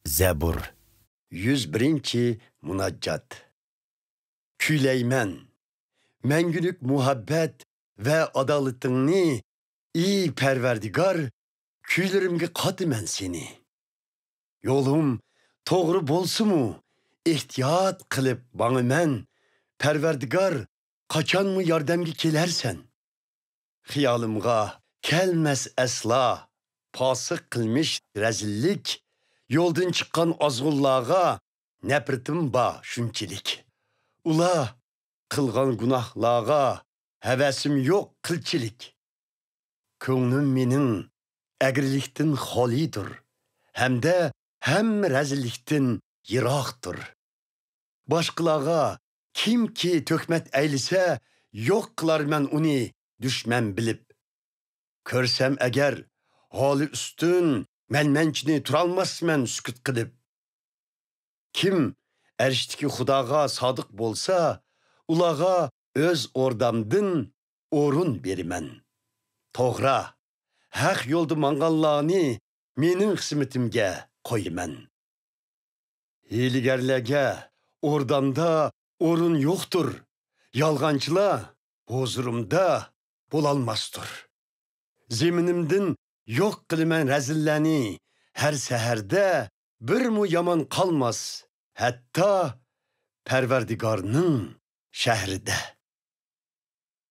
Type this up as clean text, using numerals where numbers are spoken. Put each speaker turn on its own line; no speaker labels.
Zebur 101. Munaccat. Küleymen, mengülük muhabbet ve adaletini iyi perverdigar, küylerimge katımen seni. Yolum doğru bolsumu, ihtiyat kılıp bana men, perverdigar, kaçan mı yardımge kelersen? Hiyalımga kelmez esla, pasık kılmış rezillik, yoldan çıkan azgullağa, nefretim ba şunçilik. Ula, kılgan gunahlağa, hevesim yok kılçilik. Könglim menin egrilikten holidir, hem rezillikten yiraktır. Başkılağa kim ki tökmet eylise, yok kılar men uni düşmen bilip. Körsem eğer hali üstün, mençini turalmas men sükut kılıp. Kim erishtiki Xudaga sadık bolsa, ulaga öz ordamdın orun berimen. Toğra, haq yoldu manganlağını menin xismetimge koymen. Hiligerlege ordamda orun yoktur. Yalgancıla huzurumda bulalmastır. Zeminimdin yok kılmen rezilleni her seherde bir mu yaman kalmaz. Hatta perverdigarının şehride.